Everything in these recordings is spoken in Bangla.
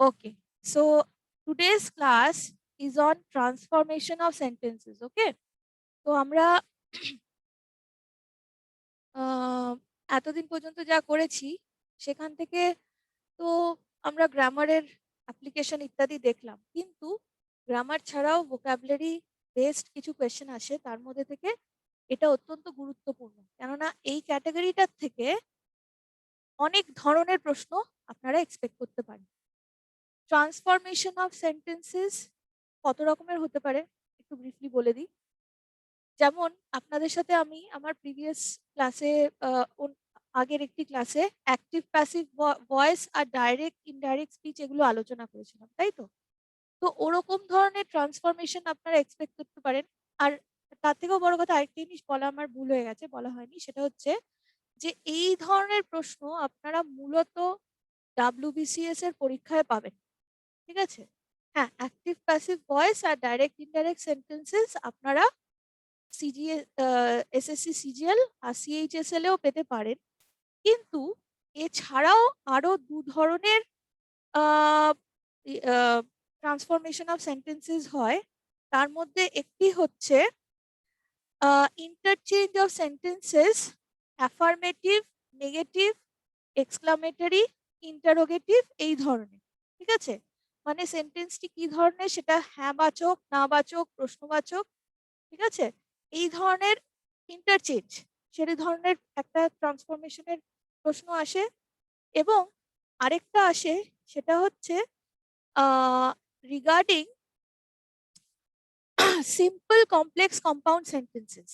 Okay, so today's class is on transformation of sentences. Okay, তো আমরা এতদিন পর্যন্ত যা করেছি সেখান থেকে তো আমরা গ্রামারের অ্যাপ্লিকেশন ইত্যাদি দেখলাম, কিন্তু গ্রামার ছাড়াও ভোকাবুলারি বেসড কিছু কোয়েশ্চেন আসে, তার মধ্যে থেকে এটা অত্যন্ত গুরুত্বপূর্ণ, কেননা এই ক্যাটাগরিটার থেকে অনেক ধরনের প্রশ্ন আপনারা এক্সপেক্ট করতে পারেন। ট্রান্সফরমেশন অফ সেন্টেন্সেস কত রকমের হতে পারে একটু ব্রিফলি বলে দিই। যেমন আপনাদের সাথে আমি আমার প্রিভিয়াস ক্লাসে, আগের একটি ক্লাসে অ্যাক্টিভ প্যাসিভ ভয়েস আর ডাইরেক্ট ইনডাইরেক্ট স্পিচ এগুলো আলোচনা করেছিলাম, তাই তো? তো ওরকম ধরনের ট্রান্সফরমেশন আপনারা এক্সপেক্ট করতে পারেন। আর তার থেকেও বড় কথা, আরেকটা জিনিস বলা আমার ভুল হয়ে গেছে, বলা হয়নি, সেটা হচ্ছে যে এই ধরনের প্রশ্ন আপনারা মূলত WBCS এর পরীক্ষায় পাবেন। ঠিক আছে? হ্যাঁ, অ্যাক্টিভ প্যাসিভ ভয়েস আর ডাইরেক্ট ইনডাইরেক্ট সেন্টেন্সেস আপনারা SSC CGL আর CHSL এও পেতে পারেন, কিন্তু এছাড়াও আরো দু ধরনের ট্রান্সফরমেশন অফ সেন্টেন্সেস হয়। তার মধ্যে একটি হচ্ছে interchange of sentences, affirmative, negative, exclamatory, interrogative, এই ধরনের। ঠিক আছে? মানে সেন্টেন্সটি কি ধরনের, সেটা হ্যাঁ বাচক, না বাচক, প্রশ্নবাচক, ঠিক আছে, এই ধরনের ইন্টারচেঞ্জ, সেই ধরনের একটা ট্রান্সফরমেশনের প্রশ্ন আসে। এবং আরেকটা আসে, সেটা হচ্ছে regarding simple complex compound sentences.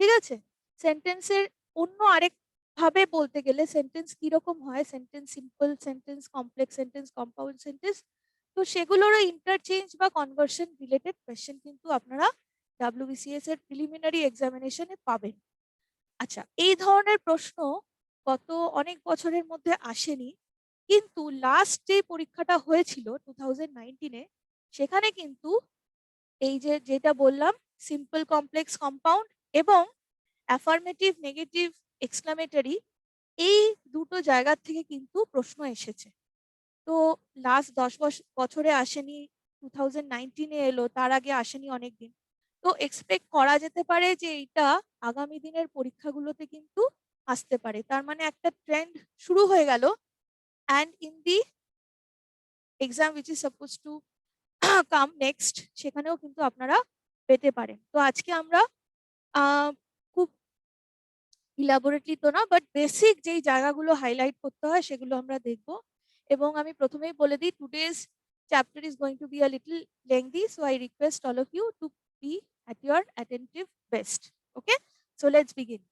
ঠিক আছে? সেন্টেন্সের অন্য আরেক ভাবে বলতে গেলে সেন্টেন্স কিরকম হয়, sentence simple sentence, complex sentence, compound sentence, তো সেগুলোরও ইন্টারচেঞ্জ বা কনভার্সন রিলেটেড কোয়েশ্চেন কিন্তু আপনারা WBCS এর প্রিলিমিনারি এক্সামিনেশনে পাবেন। আচ্ছা, এই ধরনের প্রশ্ন গত অনেক বছরের মধ্যে আসেনি, কিন্তু লাস্ট যে পরীক্ষাটা হয়েছিল 2019-এ, সেখানে কিন্তু এই যে যেটা বললাম, সিম্পল কমপ্লেক্স কম্পাউন্ড এবং অ্যাফার্মেটিভ, নেগেটিভ, এক্সক্লামেটরি, এই দুটো জায়গা থেকে কিন্তু প্রশ্ন এসেছে। তো লাস্ট 10 বছরে আসেনি, 2019-এ এলো, তার আগে আসেনি অনেকদিন। তো এক্সপেক্ট করা যেতে পারে যে এটা আগামী দিনের পরীক্ষাগুলোতে কিন্তু আসতে পারে। তার মানে একটা ট্রেন্ড শুরু হয়ে গেল, and in the exam which is suppose to come next, সেখানেও কিন্তু আপনারা পেতে পারেন। তো আজকে আমরা খুব ইলাবোরেটলি তো না, বাট বেসিক যেই জায়গাগুলো হাইলাইট করতে হয় সেগুলো আমরা দেখব। এবং আমি প্রথমেই বলে দিই, today's chapter is going to be a little lengthy, so I request all of you to be at your attentive best. Okay, so let's begin.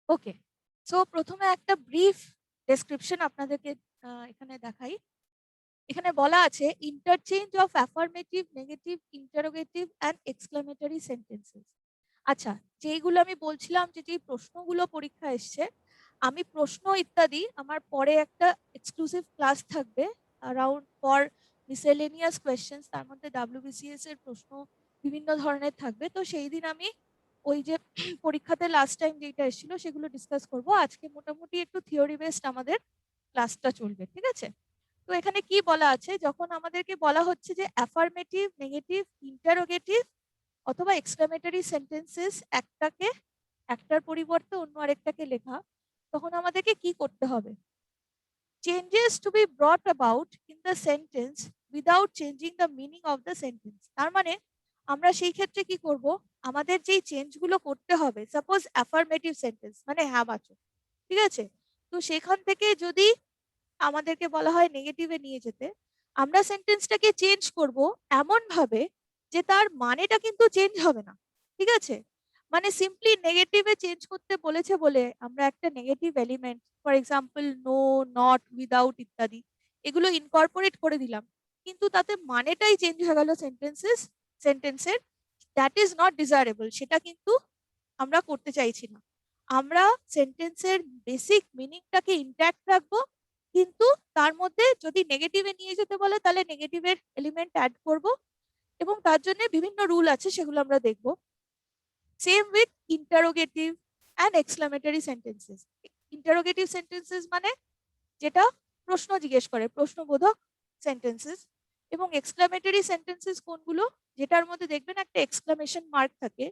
Okay, so প্রথমে একটা ব্রিফ ডেসক্রিপশন আপনাদেরকে এখানে দেখাই। এখানে বলা আছে interchange of affirmative, negative, interrogative and exclamatory sentences. আচ্ছা, যেইগুলো আমি বলছিলাম যে যেই প্রশ্নগুলো পরীক্ষা এসছে, আমি প্রশ্ন ইত্যাদি আমার পরে একটা এক্সক্লুসিভ ক্লাস থাকবে অ্যারাউন্ড ফর মিসেলেনিয়াস কোয়েশ্চেন্স, তার মধ্যে WBCS এর প্রশ্ন বিভিন্ন ধরনের থাকবে। তো সেই দিন আমি ওই যে পরীক্ষাতে লাস্ট টাইম যেটা এসেছিল সেগুলো ডিসকাস করব। আজকে মোটামুটি একটু থিওরি বেসড আমাদের ক্লাসটা চলবে, ঠিক আছে? তো এখানে কি বলা আছে, যখন আমাদেরকে বলা হচ্ছে যে অ্যাফার্মেটিভ, নেগেটিভ, ইন্টারোগেটিভ অথবা এক্সক্লামেটরি সেন্টেন্সেস একটার পরিবর্তে অন্য আরেকটাকে লেখা, তখন আমাদেরকে কি করতে হবে? Changes to B ব্রট about in the sentence without changing the meaning of the sentence. তার মানে আমরা সেই ক্ষেত্রে কি করব, আমাদের যেই চেঞ্জগুলো করতে হবে, সাপোজ অ্যাফার্মেটিভ সেন্টেন্স মানে হ্যাঁ বাচক, ঠিক আছে, তো সেখান থেকে যদি আমাদেরকে বলা হয় নেগেটিভে নিয়ে যেতে, আমরা সেন্টেন্সটাকে চেঞ্জ করব এমন ভাবে যে তার মানেটা কিন্তু চেঞ্জ হবে না। ঠিক আছে? মানে সিম্পলি নেগেটিভে চেঞ্জ করতে বলেছে বলে আমরা একটা negative element, for example no, not, without ইত্যাদি, এগুলো ইনকর্পোরেট করে দিলাম, কিন্তু তাতে মানেটাই চেঞ্জ হয়ে গেল সেন্টেন্সের। দ্যাট ইজ নট ডিজায়ারেবল, সেটা কিন্তু আমরা করতে চাইছি না। আমরা সেন্টেন্সের বেসিক মিনিংটাকে ইনট্যাক্ট রাখবো, কিন্তু তার মধ্যে যদি নেগেটিভে নিয়ে যেতে বলে তাহলে নেগেটিভের এলিমেন্ট অ্যাড করব, এবং তার জন্য বিভিন্ন রুল আছে, সেগুলো আমরা দেখব। Same with interrogative and exclamatory sentences. Interrogative sentences মানে যেটা প্রশ্ন জিজ্ঞেস করে, প্রশ্নবোধক সেন্টেন্সেস। এবং এক্সক্লামেটরি সেন্টেন্সেস কোনগুলো, যেটার মধ্যে দেখবেন একটা এক্সক্লামেশন মার্ক থাকে,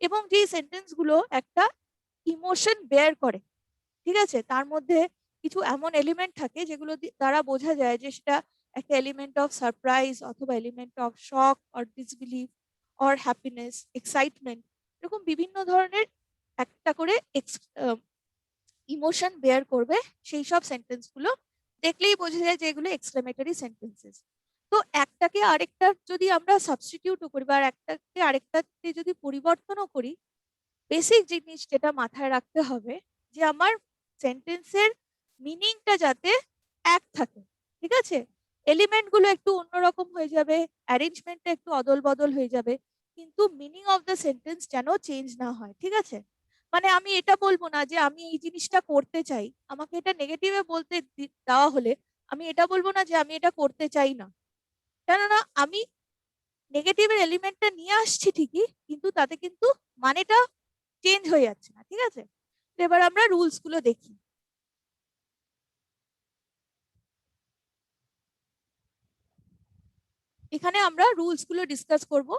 এবং যেই সেন্টেন্সগুলো একটা ইমোশন বেয়ার করে, ঠিক আছে, তার মধ্যে কিছু এমন এলিমেন্ট থাকে যেগুলো দ্বারা বোঝা যায় যে সেটা একটা এলিমেন্ট অফ সারপ্রাইজ, অথবা element of shock or disbelieve or happiness, excitement, এরকম বিভিন্ন ধরনের একটা করে ইমোশন বেয়ার করবে। সেই সব সেন্টেন্স গুলো দেখলেই বোঝা যায় যে এগুলো এক্সক্লেমেটরি সেন্টেন্সেস। তো একটাকে আরেকটা যদি আমরা সাবস্টিটিউটও করি, বা একটাকে আরেকটাতে যদি পরিবর্তনও করি, বেসিক জিনিস যেটা মাথায় রাখতে হবে যে আমার সেন্টেন্সের মিনিংটা যাতে এক থাকে, ঠিক আছে। এলিমেন্ট গুলো একটু অন্যরকম হয়ে যাবে, অ্যারেঞ্জমেন্টটা একটু অদল বদল হয়ে যাবে, কিন্তু মিনিং অফ দ্য সেন্টেন্স যেন চেঞ্জ না হয়, ঠিক আছে। মানে আমি এটা বলবো না যে আমি এই জিনিসটা করতে চাই, আমাকে এটা নেগেটিভে বলতে দেওয়া হলে আমি এটা বলবো না যে আমি এটা করতে চাই না, কেননা আমি নেগেটিভের এলিমেন্টটা নিয়ে আসছি ঠিকই, কিন্তু তাতে কিন্তু মানেটা চেঞ্জ হয়ে যাচ্ছে না, ঠিক আছে। তো এবার আমরা রুলস গুলো দেখি। এখানে আমরা রুলস গুলো ডিসকাস করব।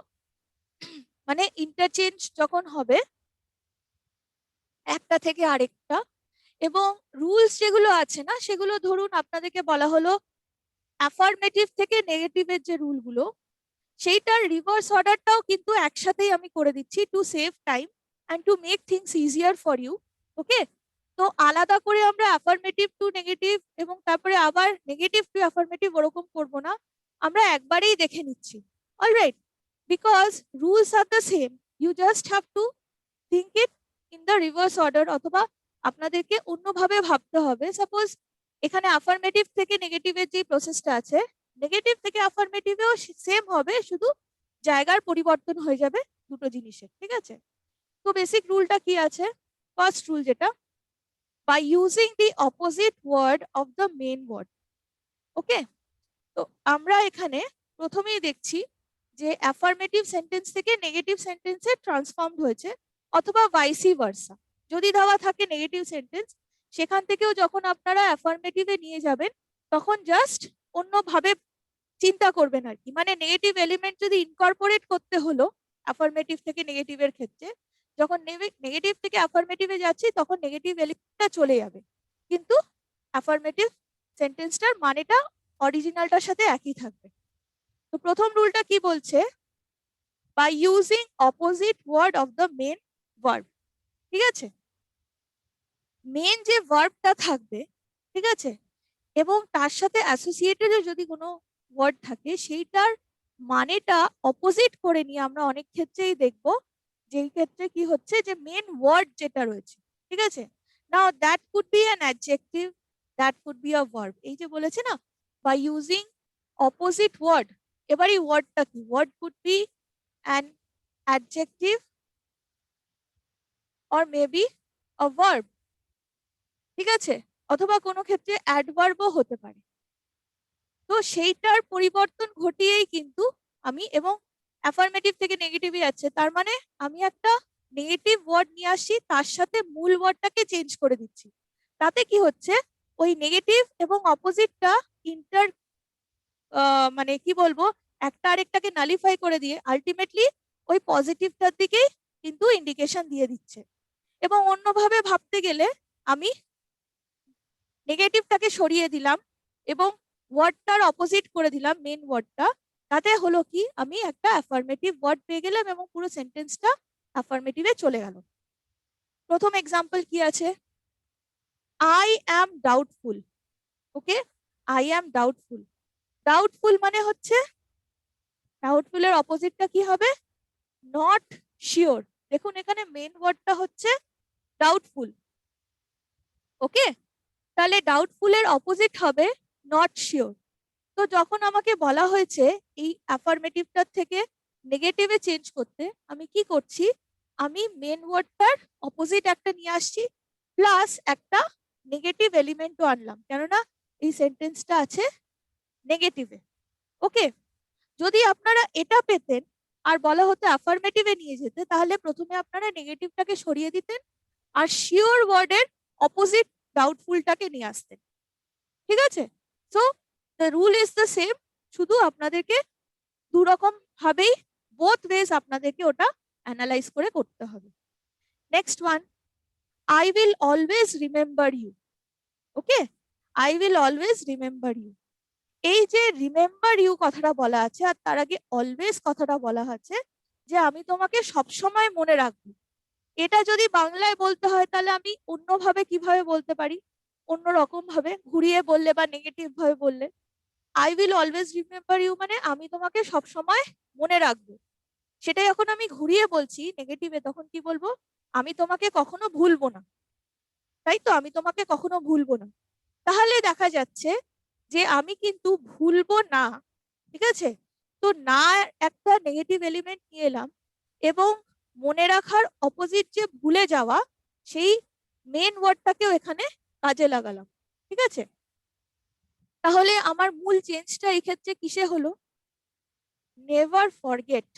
মানে ইন্টারচেঞ্জ যখন হবে একটা থেকে আরেকটা, এবং রুলস যেগুলো আছে না, সেগুলো ধরুন আপনাদেরকে বলা হলো অ্যাফার্মেটিভ থেকে নেগেটিভের যে রুলগুলো, সেইটার রিভার্স অর্ডারটাও কিন্তু একসাথেই আমি করে দিচ্ছি to save time and to make things easier for you. Okay, তো আলাদা করে আমরা অ্যাফার্মেটিভ টু নেগেটিভ এবং তারপরে আবার নেগেটিভ টু অ্যাফার্মেটিভ ওরকম করব না, আমরা একবারেই দেখে নিচ্ছি। Alright, because rules are the same, you just have to think it in the reverse order, অথবা আপনাদেরকে অন্যভাবে ভাবতে হবে। সাপোজ এখানে অ্যাফার্মেটিভ থেকে নেগেটিভের যে প্রসেসটা আছে, নেগেটিভ থেকে অ্যাফার্মেটিভেও সেম হবে, শুধু জায়গার পরিবর্তন হয়ে যাবে দুটো জিনিসের, ঠিক আছে। তো বেসিক রুলটা কি আছে? ফার্স্ট রুল যেটা, by using the opposite word of the main word. Okay, তো আমরা এখানে প্রথমেই দেখছি যে অ্যাফার্মেটিভ সেন্টেন্স থেকে নেগেটিভ সেন্টেন্সে ট্রান্সফর্মড হয়েছে, অথবা ভাইসি ভার্সা। যদি দেওয়া থাকে নেগেটিভ সেন্টেন্স, সেখান থেকেও যখন আপনারা অ্যাফার্মেটিভে নিয়ে যাবেন তখন জাস্ট অন্যভাবে চিন্তা করবেন আর কি। মানে নেগেটিভ এলিমেন্ট যদি ইনকর্পোরেট করতে হলো অ্যাফার্মেটিভ থেকে নেগেটিভের ক্ষেত্রে, যখন নেগেটিভ থেকে অ্যাফার্মেটিভে যাচ্ছি তখন নেগেটিভ এলিমেন্টটা চলে যাবে, কিন্তু অ্যাফার্মেটিভ সেন্টেন্সটার মানেটা অরিজিনালটার সাথে একই থাকবে। তো প্রথম রুলটা কি বলছে? By using opposite word of the main verb, ঠিক আছে। মেন যে ভার্বটা থাকবে, ঠিক আছে, এবং তার সাথে অ্যাসোসিয়েটেড যদি কোনো ওয়ার্ড থাকে, সেইটার মানেটা অপোজিট করে নিয়ে আমরা অনেক ক্ষেত্রেই দেখব, যেই ক্ষেত্রে কি হচ্ছে যে মেন ওয়ার্ড যেটা রয়েছে, ঠিক আছে। Now that could be an adjective, that could be a verb. এই যে বলেছে না, বাই ইউজিং অপোজিট ওয়ার্ড, এবার এই ওয়ার্ডটা কি? Word could be an adjective or maybe a verb, ঠিক আছে, অথবা কোনো ক্ষেত্রে অ্যাডভার্বও হতে পারে। তো সেইটার পরিবর্তন ঘটিয়েই কিন্তু আমি, এবং অ্যাফার্মেটিভ থেকে নেগেটিভে যাচ্ছে, তার মানে আমি একটা নেগেটিভ ওয়ার্ড নিয়ে আসছি, তার সাথে মূল ওয়ার্ডটাকে চেঞ্জ করে দিচ্ছি। তাতে কি হচ্ছে, ওই নেগেটিভ এবং অপোজিটটা ইন্টার মানে কি বলবো, একটা আরেকটাকে নালিফাই করে দিয়ে আলটিমেটলি ওই পজিটিভটার দিকেই কিন্তু ইন্ডিকেশন দিয়ে দিচ্ছে। এবং অন্যভাবে ভাবতে গেলে আমি নেগেটিভটাকে সরিয়ে দিলাম এবং ওয়ার্ডটার অপোজিট করে দিলাম মেন ওয়ার্ডটা, তাতে হলো কি আমি একটা অ্যাফার্মেটিভ ওয়ার্ড পেয়ে গেলাম এবং পুরো সেন্টেন্সটা অ্যাফার্মেটিভে চলে গেল। প্রথম এক্সাম্পল কি আছে? I am doubtful. Okay, I am doubtful. Doubtful মানে হচ্ছে, ডাউটফুলের অপোজিটটা কি হবে? Not sure. দেখুন এখানে মেন ওয়ার্ডটা হচ্ছে ডাউটফুল। ওকে, তাহলে ডাউটফুলের অপোজিট হবে নট শিওর। তো যখন আমাকে বলা হয়েছে এই অ্যাফার্মেটিভটার থেকে নেগেটিভে চেঞ্জ করতে, আমি কি করছি? আমি মেন ওয়ার্ডটার অপোজিট একটা নিয়ে আসছি, প্লাস একটা নেগেটিভ এলিমেন্টও আনলাম, কেননা এই সেন্টেন্সটা আছে নেগেটিভে। ওকে, যদি আপনারা এটা পেতেন আর বলা হতো অ্যাফার্মেটিভে নিয়ে যেতে, তাহলে প্রথমে আপনারা নেগেটিভটাকে সরিয়ে দিতেন আর শিওর ওয়ার্ডের অপোজিট ডাউটফুলটাকে নিয়ে আসতেন। ঠিক আছে, so the rule is the same, শুধু আপনাদেরকে দু রকম ভাবেই বোথ ওয়েজ আপনাদেরকে ওটা অ্যানালাইজ করে করতে হবে। Next one, I will always remember you. Okay, I will always remember you. এই যে রিমেম্বার ইউ কথাটা বলা আছে আর তার আগে অলওয়েজ কথাটা বলা আছে যে আমি তোমাকে সবসময় মনে রাখবো। এটা যদি বাংলায় বলতে হয় তাহলে আমি অন্যভাবে কিভাবে বলতে পারি? অন্য রকম ভাবে ঘুরিয়ে বললে বা নেগেটিভ ভাবে বললে, I will always remember you মানে আমি তোমাকে সবসময় মনে রাখবো। সেটা যখন আমি ঘুরিয়ে বলছি নেগেটিভে, তখন কি বলবো? আমি তোমাকে কখনো ভুলবো না। তাই তো, আমি তোমাকে কখনো ভুলবো না। তাহলে দেখা যাচ্ছে যে আমি কিন্তু ভুলবো না। ঠিক আছে, তো না একটা নেগেটিভ এলিমেন্ট নিয়ে এলাম এবং মনে রাখার অপোজিট যে ভুলে যাওয়া, সেই মেন ওয়ার্ডটাকেও এখানে কাজে লাগালাম। ঠিক আছে, তাহলে আমার মূল চেঞ্জটা এই ক্ষেত্রে কিসে হলো? Never forget.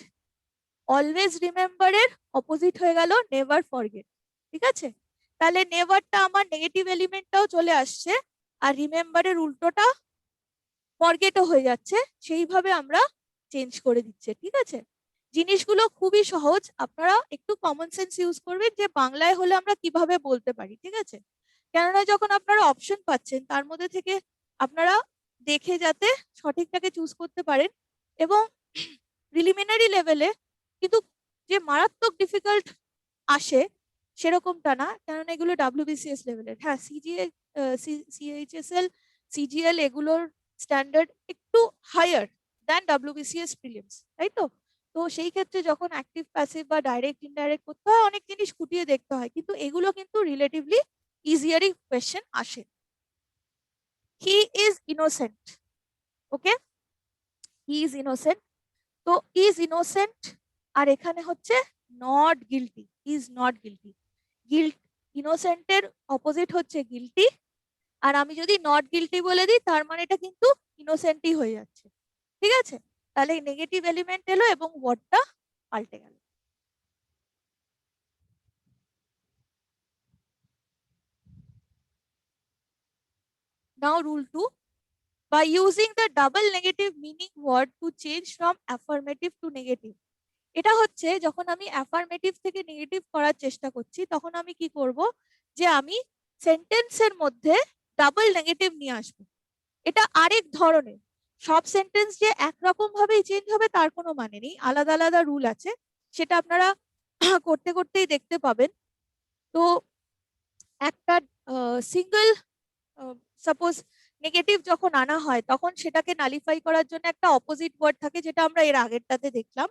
অলওয়েজ রিমেম্বারের অপোজিট হয়ে গেল নেভার ফরগেট। ঠিক আছে, তাহলে নেভারটা আমার নেগেটিভ এলিমেন্টটাও চলে আসছে আর রিমেম্বারের উল্টোটা ফরগেটও হয়ে যাচ্ছে, সেইভাবে আমরা চেঞ্জ করে দিচ্ছে। ঠিক আছে, জিনিসগুলো খুবই সহজ, আপনারা একটু কমন সেন্স ইউজ করবেন যে বাংলায় হলে আমরা কিভাবে বলতে পারি। ঠিক আছে, কেননা যখন আপনারা অপশন পাচ্ছেন তার মধ্যে থেকে আপনারা দেখে যাতে সঠিকটাকে চুজ করতে পারেন। এবং প্রিলিমিনারি লেভেলে কিন্তু যে মারাত্মক ডিফিকাল্ট আসে সেরকমটা না, কেননা এগুলো WBCS লেভেলের। হ্যাঁ, সিজিএ, CHSL, CGL এগুলোর স্ট্যান্ডার্ড একটু হায়ার দ্যান WBCS প্রিলিমস, তাই তো? তো সেই ক্ষেত্রে যখন অ্যাক্টিভ প্যাসিভ বা ডাইরেক্ট ইনডাইরেক্ট করতে হয়, অনেক জিনিস খুঁটিয়ে দেখতে হয়, কিন্তু এগুলো কিন্তু রিলেটিভলি ইজিয়ারই কোয়েশ্চেন আসে। He is innocent. Okay, he is innocent. তো ইজ ইনোসেন্ট আর এখানে হচ্ছে not guilty, is not guilty. Guilt, ইনোসেন্টের অপোজিট হচ্ছে গিলটি, আর আমি যদি নট গিলটি বলে দিই তার মানে এটা কিন্তু ইনোসেন্টই হয়ে যাচ্ছে। ঠিক আছে, তাহলে নেগেটিভ এলিমেন্ট এলো এবং ওয়ার্ডটা পাল্টে গেল। নাও rule 2, by using the double negative meaning word to change from affirmative to negative. এটা হচ্ছে যখন আমি অ্যাফার্মেটিভ থেকে নেগেটিভ করার চেষ্টা করছি, তখন আমি কি করব, যে আমি সেন্টেন্সের মধ্যে ডাবল নেগেটিভ নিয়ে আসবো। এটা আরেক ধরনের, সব সেন্টেন্স যে একরকম ভাবেই চেঞ্জ হবে তার কোনো মানে নেই, আলাদা আলাদা রুল আছে, সেটা আপনারা করতে করতেই দেখতে পাবেন। তো একটা সিঙ্গেল সাপোজ নেগেটিভ যখন আনা হয় তখন সেটাকে নালিফাই করার জন্য একটা অপোজিট ওয়ার্ড থাকে, যেটা আমরা এর আগেরটাতে দেখলাম।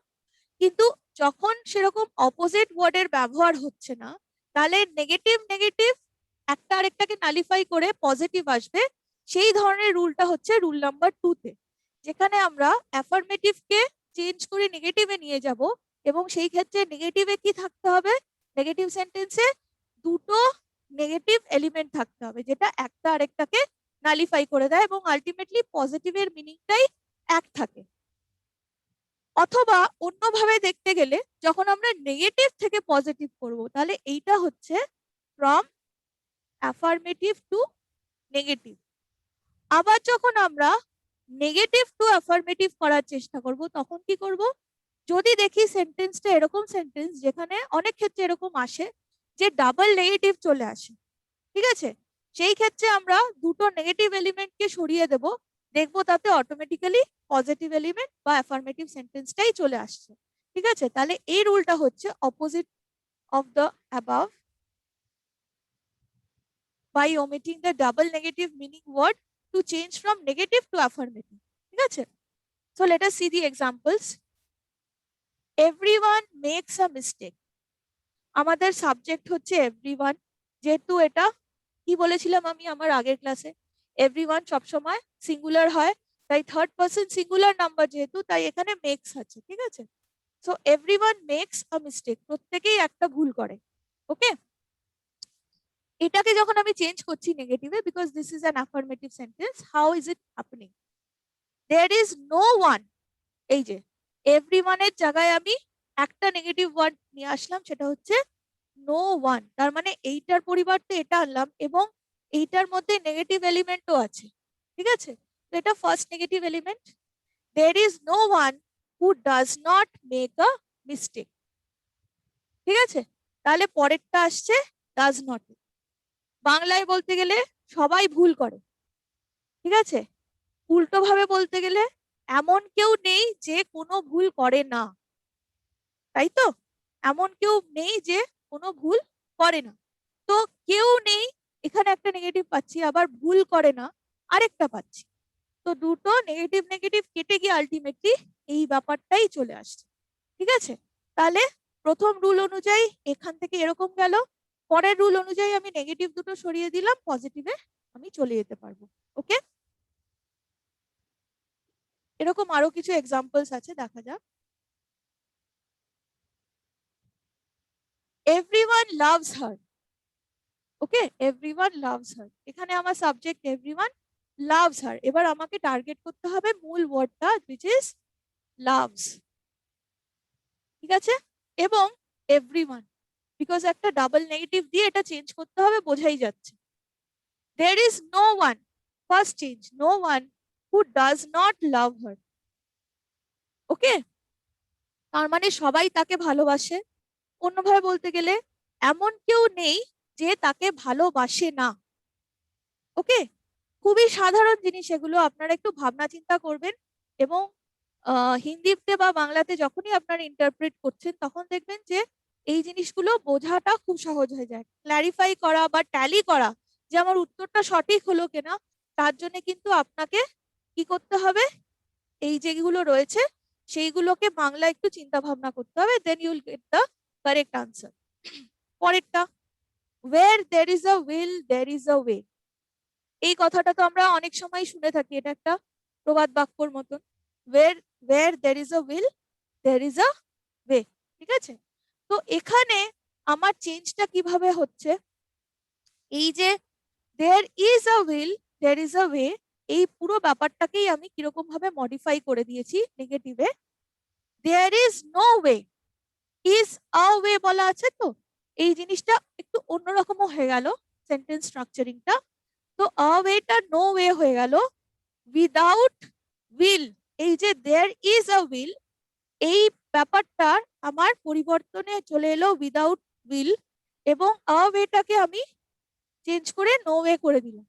কিন্তু যখন সেরকম অপোজিট ওয়ার্ডের ব্যবহার হচ্ছে না, তাহলে নেগেটিভ নেগেটিভ একটা আরেকটাকে নালিফাই করে পজিটিভ আসবে। সেই ধরনের রুলটা হচ্ছে রুল নাম্বার 2 তে, যেখানে আমরা অ্যাফার্মেটিভকে চেঞ্জ করে নেগেটিভে নিয়ে যাব এবং সেই ক্ষেত্রে নেগেটিভে কি থাকতে হবে? নেগেটিভ সেন্টেন্সে দুটো নেগেটিভ এলিমেন্ট থাকতে হবে, যেটা একটা আরেকটাকে নালিফাই করে দেয় এবং আলটিমেটলি পজিটিভের মিনিংটাই এক থাকে। অথবা অন্যভাবে দেখতে গেলে যখন আমরা নেগেটিভ থেকে পজিটিভ করব, তাহলে এইটা হচ্ছে ফ্রম অ্যাফার্মেটিভ টু নেগেটিভ। আবার যখন আমরা নেগেটিভ টু অ্যাফার্মেটিভ করার চেষ্টা করব, তখন কি করব, যদি দেখি সেন্টেন্সটা এরকম সেন্টেন্স যেখানে অনেক ক্ষেত্রে এরকম আসে যে ডাবল নেগেটিভ চলে আসে, ঠিক আছে, সেই ক্ষেত্রে আমরা দুটো নেগেটিভ এলিমেন্টকে সরিয়ে দেব, দেখবো তাতে অটোমেটিক্যালি পজিটিভ এলিমেন্ট বা অ্যাফার্মেটিভ সেন্টেন্সটাই চলে আসছে। ঠিক আছে, তাহলে এই রুলটা হচ্ছে opposite of the above by omitting the double negative meaning word to change from negative to affirmative. ঠিক আছে, so let us see the examples. Everyone makes a mistake. আমাদের সাবজেক্ট হচ্ছে এভরিওয়ান, যেহেতু এটা কি বলেছিলাম আমি আমার আগের ক্লাসে, এভরিওয়ান সবসময় সিঙ্গুলার হয়, তাই থার্ড পারসন সিঙ্গুলার নাম্বার যেহেতু, তাই এখানে মেক্স আছে। ঠিক আছে, so everyone makes a mistake, প্রত্যেকেই একটা ভুল করে। ওকে, এটাকে যখন আমি চেঞ্জ করছি নেগেটিভে, because this is an affirmative sentence, how is it happening? There is no one, এই যে এভরিওয়ানের জায়গায় আমি একটা নেগেটিভ ওয়ার্ড নিয়ে আসলাম, সেটা হচ্ছে নো ওয়ান। তার মানে এইটার পরিবর্তে এটা আনলাম, এবং এইটার মধ্যে নেগেটিভ এলিমেন্টও আছে, ঠিক আছে? তো এটা first negative element. There is no one who does not make a mistake, ঠিক আছে? তাহলে পরেরটা আসছে ডাজ নট। বাংলায় বলতে গেলে সবাই ভুল করে, ঠিক আছে? উল্টো ভাবে বলতে গেলে এমন কেউ নেই যে কোনো ভুল করে না, তাই তো? এমন কেউ নেই যে কোনো ভুল করে না। তো কেউ নেই, এখানে একটা নেগেটিভ পাচ্ছি, আবার ভুল করে না আরেকটা পাচ্ছি। তো দুটো নেগেটিভ নেগেটিভ কেটে গিয়ে আলটিমেটলি এই ব্যাপারটাই চলে আসছে, ঠিক আছে? তাহলে প্রথম রুল অনুযায়ী এখান থেকে এরকম গেল, পরের রুল অনুযায়ী আমি নেগেটিভ দুটো সরিয়ে দিলাম, পজিটিভে আমি চলে যেতে পারবো। ওকে, এরকম আরো কিছু এক্সাম্পলস আছে, দেখা যাক। Everyone loves her. Okay, everyone loves her, এখানে আমার সাবজেক্ট এভরিওয়ান, লাভস হার। এবার আমাকে টার্গেট করতে হবে মূল ওয়ার্ডটা, which is loves, ঠিক আছে? এবং এভরিওয়ান, বিকজ একটা ডাবল নেগেটিভ দিয়ে এটা চেঞ্জ করতে হবে, বোঝাই যাচ্ছে। there is no one, first change, no one who does not love her. ওকে, তার মানে সবাই তাকে ভালোবাসে। অন্যভাবে বলতে গেলে এমন কেউ নেই যে তাকে ভালোবাসে না। ওকে, খুবই সাধারণ জিনিস এগুলো, আপনারা একটু ভাবনা চিন্তা করবেন, এবং হিন্দিতে বা বাংলাতে যখনই আপনারা ইন্টারপ্রেট করছেন তখন দেখবেন যে এই জিনিসগুলো বোঝাটা খুব সহজ হয়ে যায়। ক্ল্যারিফাই করা বা ট্যালি করা যে আমার উত্তরটা সঠিক হলো কিনা, তার জন্য কিন্তু আপনাকে কি করতে হবে, এই যেগুলো রয়েছে সেইগুলোকে বাংলা একটু চিন্তা ভাবনা করতে হবে, then you will get the correct answer. পরেরটা, where there is a will there is a way. এই কথাটা তো আমরা অনেক সময় শুনে থাকি, এটা একটা প্রবাদ বাক্যর মতন। Where where there is a will there is a way, ঠিক আছে? তো এখানে আমার চেঞ্জটা কিভাবে হচ্ছে, এই যে there is a will there is a way, এই পুরো ব্যাপারটাকেই আমি কিরকম ভাবে মডিফাই করে দিয়েছি নেগেটিভে। There is no way, is a way বলা আছে, তো এই জিনিসটা একটু অন্যরকমও হয়ে গেল সেন্টেন্স স্ট্রাকচারিংটা। তো আ ওয়েটা নো ওয়ে হয়ে গেল। উইদাউট উইল, এই যে দেয়ার ইজ আ উইল, এই ব্যাপারটার আমার পরিবর্তনে চলে এলো উইদাউট উইল, এবং আ ওয়েটাকে আমি চেঞ্জ করে নো ওয়ে করে দিলাম।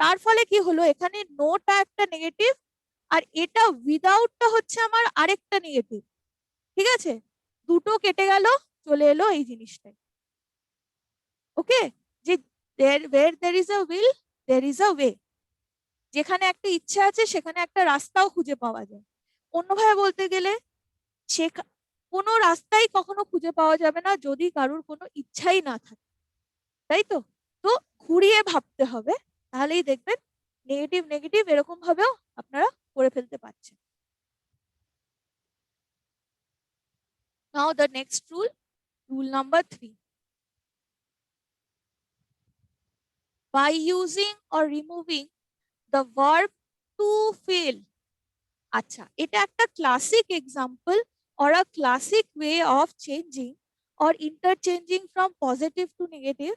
তার ফলে কি হলো, এখানে নোটা একটা নেগেটিভ, আর এটা উইদাউটটা হচ্ছে আমার আরেকটা নেগেটিভ, ঠিক আছে? দুটো কেটে গেল, চলে এলো এই জিনিসটাই। ওকে, যে where there is a will there is a way, যেখানে একটা ইচ্ছা আছে সেখানে একটা রাস্তাও খুঁজে পাওয়া যায়। অন্যভাবে বলতে গেলে কোনো রাস্তাই কখনো খুঁজে পাওয়া যাবে না যদি কারুর কোনো ইচ্ছাই না থাকে, তাই তো? তো ঘুরিয়ে ভাবতে হবে, তাহলেই দেখবেন নেগেটিভ নেগেটিভ এরকম ভাবেও আপনারা করে ফেলতে পারছেন। Now the next rule, rule number 3, by using or removing the verb to fail. আচ্ছা, এটা একটা classic example or a classic way of changing or interchanging from positive to negative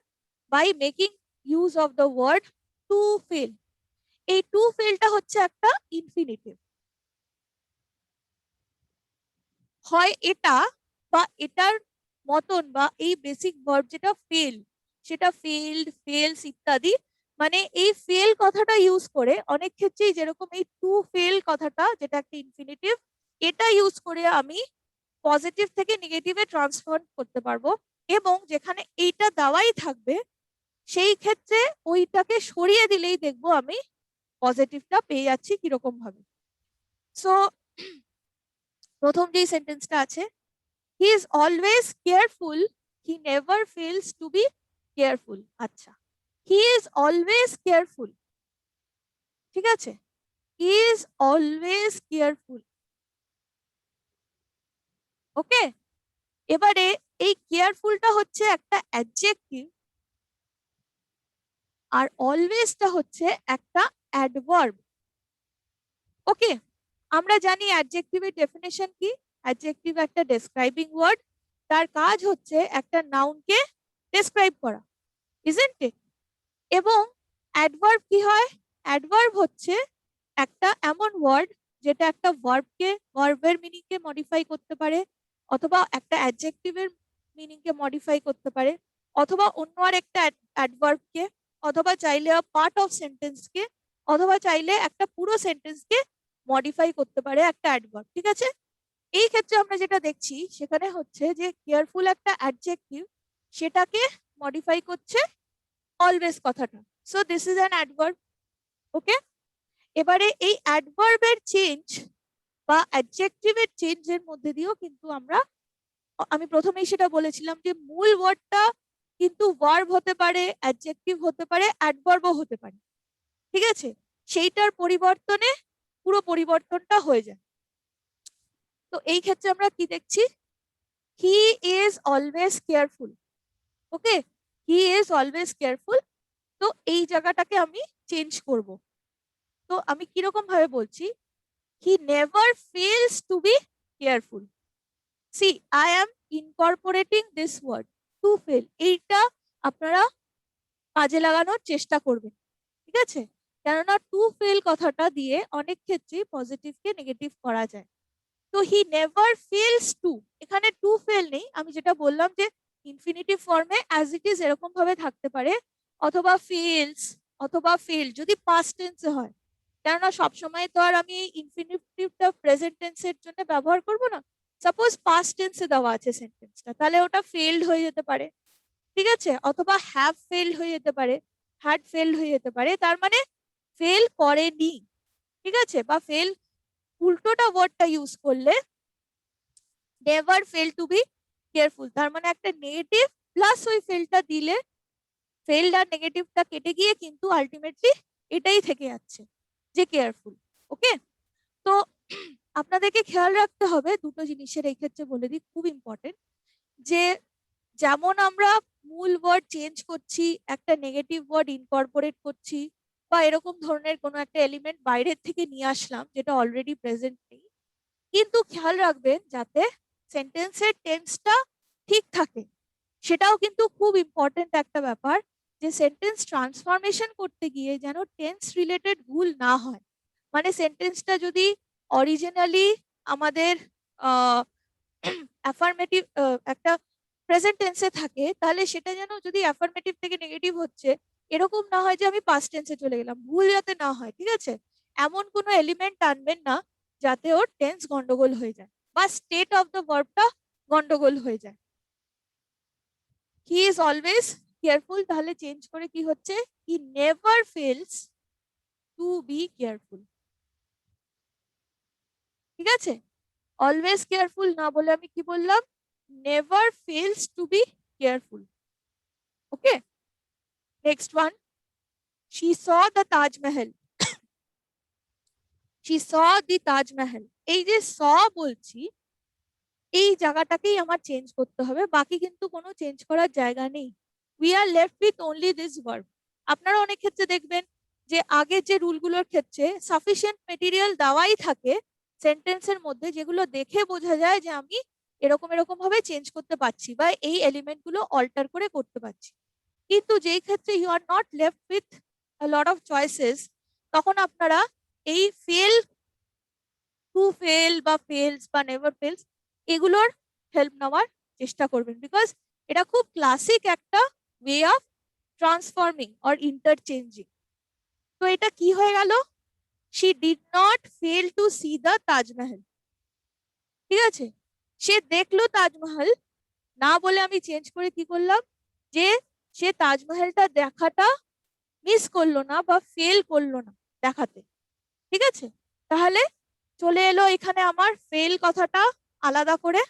by making use of the word to fail. এই টু ফেলটা হচ্ছে একটা ইনফিনিটিভ, হয় এটা বা এটার মতন, বা এই বেসিক ভার্ব যেটা ফেল, সেটা ফেলড ফেলস ইত্যাদি, মানে এই ফেল কথাটা ইউজ করে অনেক ক্ষেত্রেই, যেরকম এই টু ফেল কথাটা যেটা একটা ইনফিনিটিভ, এটা ইউজ করে আমি পজিটিভ থেকে নেগেটিভে ট্রান্সফার করতে পারবো, এবং যেখানে এইটা দেওয়াই থাকবে সেই ক্ষেত্রে ওইটাকে সরিয়ে দিলেই দেখবো আমি পজিটিভটা পেয়ে যাচ্ছি কিরকম ভাবে। সো প্রথম যেই সেন্টেন্সটা আছে, he is always careful, he never fails to be careful. আচ্ছা, হি ইজ অলওয়েজ কেয়ারফুল, ঠিক আছে? He is always careful. Okay, এবারে এই কেয়ারফুলটা হচ্ছে একটা অ্যাডজেক্টিভ, আর অলওয়েজটা হচ্ছে একটা অ্যাডভার্ব। ওকে, আমরা জানি অ্যাডজেক্টিভের ডেফিনেশন কি। অ্যাডজেক্টিভ একটা ডেসক্রাইবিং ওয়ার্ড, তার কাজ হচ্ছে একটা নাউনকে ডেসক্রাইব করা, ইজন্ট ইট? এবং অ্যাডভার্ব কি হয়? অ্যাডভার্ব হচ্ছে একটা এমন ওয়ার্ড যেটা একটা ভার্বের মিনিংকে মডিফাই করতে পারে, অথবা একটা অ্যাডজেক্টিভের মিনিংকে মডিফাই করতে পারে, অথবা অন্য আর একটা অ্যাডভার্বকে, অথবা চাইলে পার্ট অফ সেন্টেন্সকে, অথবা চাইলে একটা পুরো সেন্টেন্সকে মডিফাই করতে পারে একটা অ্যাডভার্ব। ঠিক আছে, এই ক্ষেত্রে আমরা যেটা দেখছি সেখানে হচ্ছে যে কেয়ারফুল একটা অ্যাডজেক্টিভ, সেটাকে মডিফাই করছে অলওয়েজ কথাটা। So this is an adverb. Okay, এবারে এই অ্যাডভার্বের চেঞ্জ বা অ্যাডজেক্টিভের চেঞ্জের মধ্যে দিয়েও কিন্তু আমি প্রথমেই সেটা বলেছিলাম যে মূল ওয়ার্ডটা কিন্তু ভার্ব হতে পারে, অ্যাডজেক্টিভ হতে পারে, অ্যাডভার্বও হতে পারে। ঠিক আছে, সেইটার পরিবর্তনে পুরো পরিবর্তনটা হয়ে যায়। তো এই ক্ষেত্রে আমরা কি দেখছি? হি is always careful. Okay, he is always careful. তো এই জায়গাটাকে আমি চেঞ্জ করব। তো আমি কিরকম ভাবে বলছি? He never fails to be careful. See, I am incorporating this word to fail. এইটা আপনারা কাজে লাগানোর চেষ্টা করবেন। ঠিক আছে, কেননা টু ফেল কথাটা দিয়ে অনেক ক্ষেত্রে পজিটিভকে নেগেটিভ করা যায়। তো হি নেভার ফেলস টু, এখানে টু ফেল নেই, আমি যেটা বললাম যে ইনফিনিটিভ ফর্মে অ্যাজ ইট ইজ এরকম ভাবে থাকতে পারে, অথবা ফেলস, অথবা ফেল যদি পাস্ট টেন্সে হয়। কেননা সবসময় তো আর আমি ইনফিনিটিভটা প্রেজেন্ট টেন্সের জন্য ব্যবহার করব না। সাপোজ পাস্ট টেন্সে দেওয়া আছে সেন্টেন্সটা, তাহলে ওটা ফেলড হয়ে যেতে পারে। ঠিক আছে, অথবা হ্যাভ ফেলড হয়ে যেতে পারে, হ্যাড ফেলড হয়ে যেতে পারে, তার মানে ফেল করেনি। ঠিক আছে, বা ফেল উল্টোটা ওয়ার্ডটা ইউজ করলে never fail to be careful, তার মানে একটা নেগেটিভ প্লাস ওই ফেলটা দিলে ফেলড আর নেগেটিভটা কেটে গিয়ে কিন্তু আলটিমেটলি এটাই থেকে যাচ্ছে যে কেয়ারফুল। ওকে, তো আপনাদেরকে খেয়াল রাখতে হবে দুটো জিনিসের এই ক্ষেত্রে বলে দিই, খুব ইম্পর্টেন্ট, যে যেমন আমরা মূল ওয়ার্ড চেঞ্জ করছি, একটা নেগেটিভ ওয়ার্ড ইনকর্পোরেট করছি, বা এরকম ধরনের কোনো একটা এলিমেন্ট বাইরের থেকে নিয়ে আসলাম যেটা অলরেডি প্রেজেন্ট নেই, কিন্তু খেয়াল রাখবেন যাতে সেন্টেন্সের টেন্সটা ঠিক থাকে। সেটাও কিন্তু খুব ইম্পর্টেন্ট একটা ব্যাপার, যে সেন্টেন্স ট্রান্সফরমেশন করতে গিয়ে যেন টেন্স রিলেটেড ভুল না হয়। মানে সেন্টেন্সটা যদি অরিজিনালি আমাদের অ্যাফার্মেটিভ একটা প্রেজেন্ট টেন্সে থাকে, তাহলে সেটা যেন যদি অ্যাফার্মেটিভ থেকে নেগেটিভ হচ্ছে এরকম না হয় যে আমি পাস্ট টেন্সে চলে গেলাম, ভুল যাতে না হয়। ঠিক আছে, এমন কোনো এলিমেন্ট আনবেন না যাতে ওর টেন্স গন্ডগোল হয়ে যায় বা স্টেট অফ দ্য ভার্বটা গন্ডগোল হয়ে যায়। হি ইজ অলওয়েজ কেয়ারফুল, তাহলে চেঞ্জ করে কি হচ্ছে? He never fails to be careful. ঠিক আছে, অলওয়েজ কেয়ারফুল না বলে আমি কি বললাম? Never fails to be careful. Okay, next one, she saw the Taj Mahal. she saw the Taj Mahal. এই যে স বলছি, এই জায়গাটাকেই আমার চেঞ্জ করতে হবে, বাকি কিন্তু কোনো চেঞ্জ করার জায়গা নেই। We are left with only this verb. আপনারা অনেক ক্ষেত্রে দেখবেন যে আগের যে রুলগুলোর ক্ষেত্রে সাফিসিয়েন্ট মেটেরিয়াল দেওয়াই থাকে সেন্টেন্সের মধ্যে, যেগুলো দেখে বোঝা যায় যে আমি এরকম এরকম ভাবে চেঞ্জ করতে পারছি বা এই এলিমেন্টগুলো অল্টার করে করতে পারছি। কিন্তু যেই ক্ষেত্রে you are not left with lot of choices, তখন আপনারা এই ফেল, টু ফেল বা ফেলস বা নেভার ফেলস, এগুলোর হেল্প নেওয়ার চেষ্টা করবেন, বিকজ এটা খুব ক্লাসিক একটা way of transforming or interchanging. তো এটা কি হয়ে গেল? She did not fail to see the Taj Mahal. ঠিক আছে, সে দেখলো তাজমহল না বলে আমি চেঞ্জ করে কি করলাম, যে সে তাজমহলটা দেখাটা মিস করলো না বা ফেল করলো না দেখাতে। ঠিক আছে, তাহলে চলে এলো এখানে আমার ফেল কথাটা আলাদা করে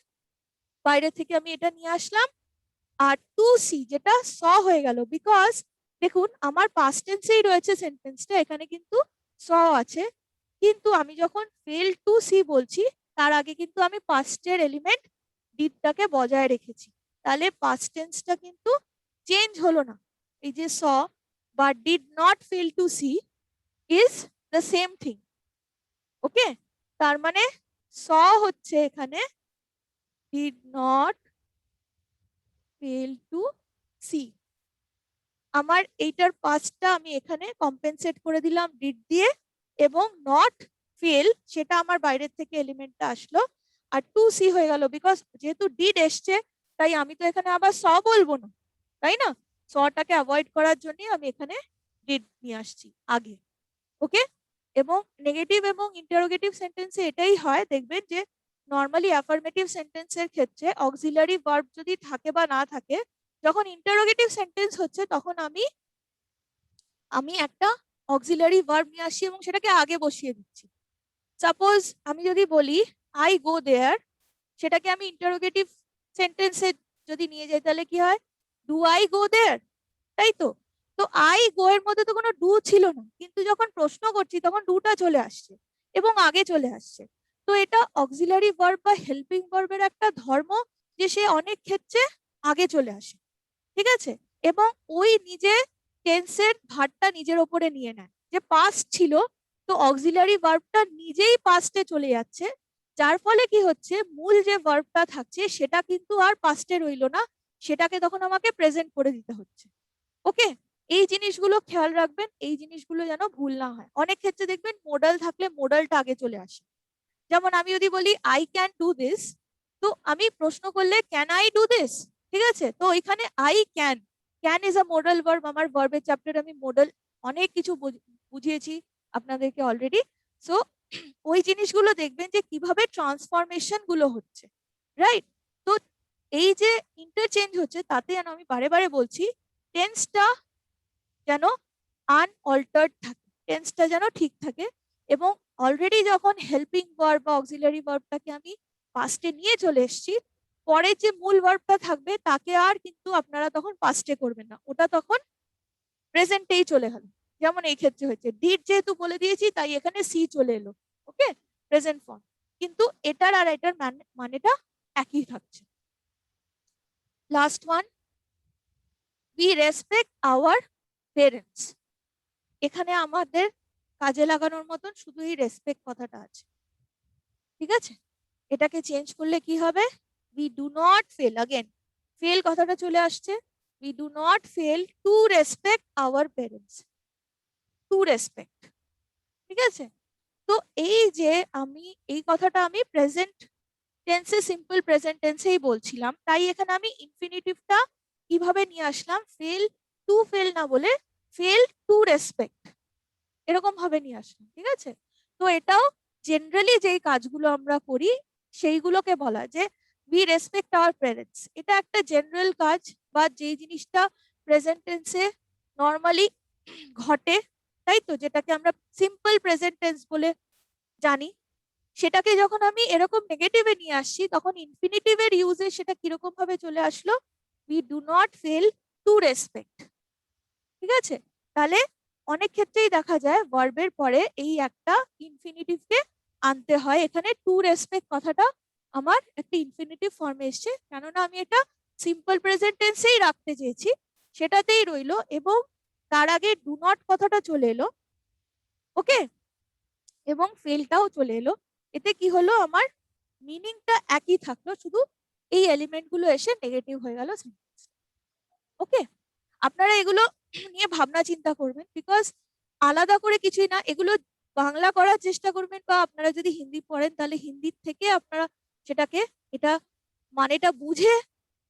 বাইরে থেকে আমি এটা নিয়ে আসলাম, আর টু সি যেটা স হয়ে গেল, বিকজ দেখুন আমার পাস্ট টেন্সেই রয়েছে সেন্টেন্সটা, এখানে কিন্তু স আছে, কিন্তু আমি যখন ফেল টু সি বলছি তার আগে কিন্তু আমি পাস্টের এলিমেন্ট ডিডটাকে বজায় রেখেছি, তাহলে পাস্ট টেন্সটা কিন্তু চেঞ্জ হলো না। এই যে স বা did not fail to see is the same thing. ওকে, তার মানে saw হচ্ছে এখানে did not fail to see. আমার এইটার পাঁচটা আমি এখানে কম্পেনসেট করে দিলাম ডিড দিয়ে, এবং নট ফেল সেটা আমার বাইরের থেকে এলিমেন্টটা আসলো, আর টু সি হয়ে গেল বিকজ যেহেতু ডিড এসছে তাই আমি তো এখানে আবার স বলবো না, তাই না? সটাকে অ্যাভয়েড করার জন্য আমি এখানে ডিড নিয়ে আসছি আগে। ওকে, এবং নেগেটিভ এবং ইন্টারোগেটিভ সেন্টেন্সে এটাই হয়, দেখবেন যে নর্মালি অ্যাফার্মেটিভ সেন্টেন্সের ক্ষেত্রে অক্সিলারি ভার্ব যদি থাকে বা না থাকে, যখন ইন্টারোগেটিভ সেন্টেন্স হচ্ছে তখন আমি একটা অক্সিলারি ভার্ব নিয়ে আসি এবং সেটাকে আগে বসিয়ে দিচ্ছি। সাপোজ আমি যদি বলি আই গো দেয়ার, সেটাকে আমি ইন্টারোগেটিভ সেন্টেন্সে যদি নিয়ে যাই তাহলে কি হয়, ডু আই গো দেয়ার, তাই তো? তো আই গো এর মধ্যে তো কোনো ডু ছিল না, কিন্তু যখন প্রশ্ন করছি তখন ডুটা চলে আসছে এবং আগে চলে আসছে। তো এটা অক্সিলারি ভার্ব বা হেল্পিং ভার্বের একটা ধর্ম, যে সে অনেক ক্ষেত্রে আগে চলে আসে, ঠিক আছে? এবং ওই নিজে টেন্সের ভারটা নিজের ওপরে নিয়ে নেয়, যে পাস্ট ছিল তো অক্সিলারি ভার্বটা নিজেই পাস্টে চলে যাচ্ছে, যার ফলে কি হচ্ছে, মূল যে ভার্বটা থাকছে সেটা কিন্তু আর পাস্টে রইলো না, সেটাকে তখন আমাকে প্রেজেন্ট করে দিতে হচ্ছে। ওকে, এই জিনিসগুলো খেয়াল রাখবেন, এই জিনিসগুলো যেন ভুল না হয়। অনেক ক্ষেত্রে দেখবেন মোডাল থাকলে মোডালটা আগে চলে আসে। যেমন আমি যদি বলি আই ক্যান ডু দিস, তো আমি প্রশ্ন করলে ক্যান আই ডু দিস, ঠিক আছে? তো এখানে I can, can is a modal verb, আমার ভার্বের চ্যাপ্টারে আমি মোডাল অনেক কিছু বুঝিয়েছি আপনাদেরকে অলরেডি। সো ওই জিনিসগুলো দেখবেন যে কিভাবে ট্রান্সফরমেশন গুলো হচ্ছে, রাইট? তো এই যে ইন্টারচেঞ্জ হচ্ছে তাতে যেন আমি বারে বারে বলছি টেন্সটা যেন আনঅল্টার্ড থাকে, টেন্সটা যেন ঠিক থাকে, এবং অলরেডি যখন হেল্পিং ভার্ব বা অক্সিলারি ভার্বটাকে আমি পাস্টে নিয়ে চলে এসেছি, পরে যে মূল ভার্বটা থাকবে তাকে আর কিন্তু আপনারা তখন পাস্টে করবেন না, ওটা তখন প্রেজেন্টেই চলে গেল। যেমন এই ক্ষেত্রে হয়েছে ডিড যেহেতু বলে দিয়েছি তাই এখানে সি চলে এলো, ওকে, প্রেজেন্ট ফর্ম, কিন্তু এটার আর এটার মানেটা একই থাকছে। Last one, we respect our parents. এখানে আমাদের কাজে লাগানোর মতন শুধু এই রেসপেক্ট কথাটা আছে, ঠিক আছে? এটাকে চেঞ্জ করলে কি হবে, we do not fail, again fail কথাটা চলে আসছে, we do not fail to respect our parents, to respect, ঠিক আছে? তো এই যে আমি এই কথাটা আমি প্রেজেন্ট টেন্সে, সিম্পল প্রেজেন্ট টেন্সেই বলছিলাম, তাই এখানে আমি ইনফিনিটিভটা কিভাবে নিয়ে আসলাম, ফেল টু ফেল না বলে ফেল টু রেসপেক্ট, এরকম ভাবে নিয়ে আসলাম, ঠিক আছে? তো এটাও জেনারেলি যেই কাজগুলো আমরা করি সেইগুলোকে বলা যে উই রেসপেক্ট আওয়ার প্যারেন্টস। এটা একটা জেনারেল কাজ, বা যেই জিনিসটা প্রেজেন্ট টেন্সে নর্মালি ঘটে, তাই তো, যেটাকে আমরা সিম্পল প্রেজেন্ট টেন্স বলে জানি, সেটাকে যখন আমি এরকম নেগেটিভে নিয়ে আসছি তখন ইনফিনিটিভের ইউজে সেটা কিরকম ভাবে চলে আসলো, we do not fail to respect, ঠিক আছে? তাহলে অনেক ক্ষেত্রেই দেখা যায় ভার্বের পরে এই একটা ইনফিনিটিভকে আনতে হয়। এখানে টু রেসপেক্ট কথাটা আমার একটা ইনফিনিটিভ ফর্মে এসছে, কেননা আমি এটা সিম্পল প্রেজেন্ট টেন্সেই রাখতে চেয়েছি, সেটাতেই রইলো, এবং তার আগে ডু নট কথাটা চলে এলো, ওকে, এবং ফেলটাও চলে এলো। এতে কি হলো, আমার মিনিংটা একই থাকলো, শুধু এই এলিমেন্ট গুলো এসে নেগেটিভ হয়ে গেল। ওকে, আপনারা এগুলো নিয়ে ভাবনা চিন্তা করবেন, বিকজ আলাদা করে কিছুই না, এগুলো বাংলা করার চেষ্টা করবেন, বা আপনারা যদি হিন্দি পড়েন তাহলে হিন্দির থেকে আপনারা সেটাকে এটা মানেটা বুঝে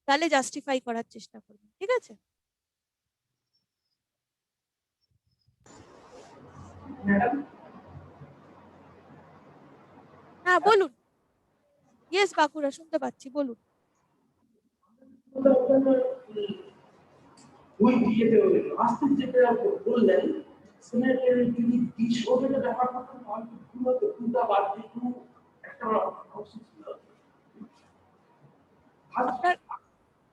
তাহলে জাস্টিফাই করার চেষ্টা করবেন, ঠিক আছে? হ্যাঁ বলুন, ইয়েস বাঁকুড়া, শুনতে পাচ্ছি, বলুন। ওই দিয়েতে আস্তে যেটা বললেন শুনে যদি বিষয়ের ব্যাপার করতেন তাহলে পুরো পুরোটা বাদ দিয়ে একটা অপশন ছিল আপনার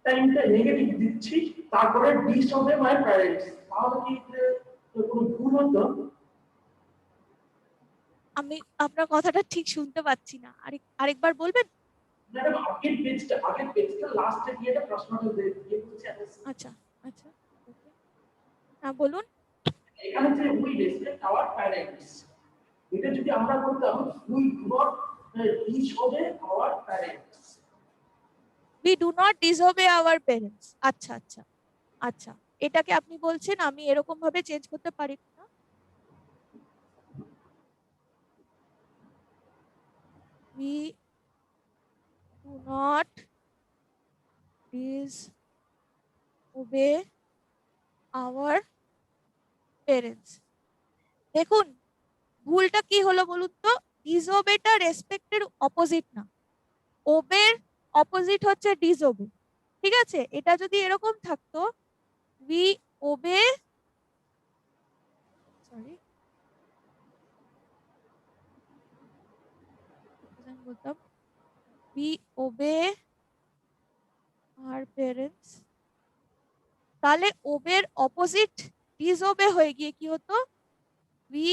টাইমটা নেগেটিভ দিচ্ছি তারপরে ডিস হবে মাই প্যারেন্টস, তাহলে কি কোনো ভুল হতো? আমি আপনার কথাটা ঠিক শুনতে পাচ্ছি না, আরেকবার বলবেন? ম্যাডাম আগের পেজটা লাস্টে গিয়ে একটা প্রশ্নটা দিয়ে দিয়েছি। আচ্ছা আচ্ছা, ওকে, হ্যাঁ বলুন। এখানে যে উই রেসপেক্ট আওয়ার প্যারেন্টস, এটা যদি আমরা বলতাম we do not disobey our parents. we do not disobey our parents। আচ্ছা আচ্ছা আচ্ছা, এটাকে আপনি বলছেন আমি এরকম ভাবে চেঞ্জ করতে পারি না? we do not disobey our parents। দেখুন ভুলটা কি হলো বলুন তো, ডিসওবেটা রেসপেক্টের অপোজিট না, ওবের অপোজিট হচ্ছে ডিসওবে। ঠিক আছে, এটা যদি এরকম থাকতো we obey, সরি আমি বলতাম we obey our parents, তাহলে ওবের অপোজিট ডিসওবে হয়ে গিয়ে কি হতো, we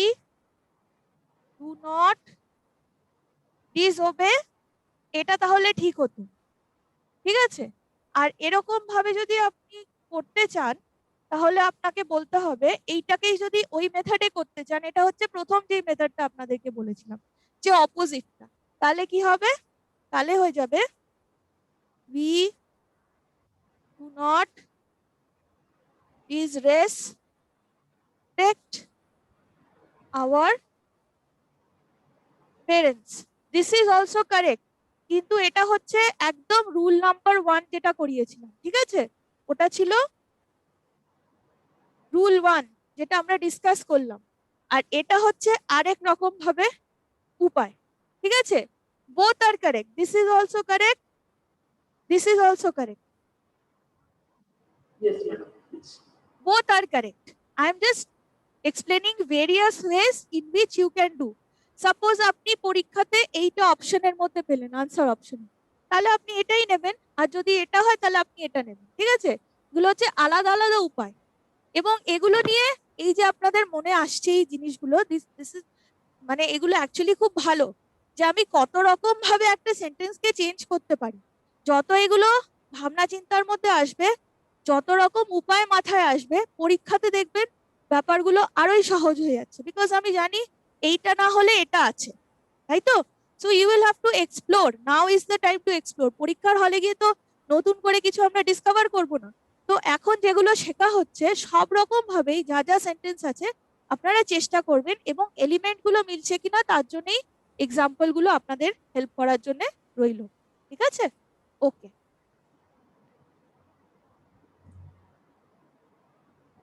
do not disobey, এটা তাহলে ঠিক হতো। ঠিক আছে, আর এরকম ভাবে যদি আপনি করতে চান তাহলে আপনাকে বলতে হবে এইটাকেই যদি ওই মেথডে করতে চান, এটা হচ্ছে প্রথম যে মেথডটা আপনাদেরকে বলেছিলাম যে অপোজিটটা, তাহলে কি হবে, তাহলে হয়ে যাবে we do not disrespect our parents, this is also correct। কিন্তু এটা হচ্ছে একদম রুল নাম্বার 1 যেটা করিয়েছিলাম, ঠিক আছে, ওটা ছিল রুল 1 যেটা আমরা ডিসকাস করলাম, আর এটা হচ্ছে আরেক রকম ভাবে উপায়। ঠিক আছে, both are correct, this is also correct, this is also correct, Yes, madam. Yes. both are correct, I am just explaining various ways in which you can do। Suppose আপনি পরীক্ষাতে এইটা অপশনের মধ্যে পেলেন আনসার অপশন, তাহলে আপনি এটাই নেবেন, আর যদি এটা হয় তাহলে আপনি এটা নেবেন। ঠিক আছে, এগুলো হচ্ছে আলাদা আলাদা উপায়, এবং এগুলো নিয়ে এই যে আপনাদের মনে আসছে এই জিনিসগুলো, দিস ইজ মানে এগুলো অ্যাকচুয়ালি খুব ভালো যে আমি কত রকম ভাবে একটা সেন্টেন্সকে চেঞ্জ করতে পারি। যত এগুলো ভাবনা চিন্তার মধ্যে আসবে, যত রকম উপায় মাথায় আসবে, পরীক্ষাতে দেখবেন ব্যাপারগুলো আরোই সহজ হয়ে যাচ্ছে, বিকজ আমি জানি এইটা না হলে এটা আছে, তাই তো। So you will have to explore, now is the time to explore. পরীক্ষার হলে গিয়ে তো নতুন করে কিছু আমরা ডিসকভার করব না, তো এখন যেগুলো শেখা হচ্ছে সব রকম ভাবেই যা যা সেন্টেন্স আছে আপনারা চেষ্টা করবেন, এবং এলিমেন্ট গুলো মিলছে কিনা তার জন্যই এক্সাম্পল গুলো আপনাদের হেল্প করার জন্য রইল। ঠিক আছে, ওকে।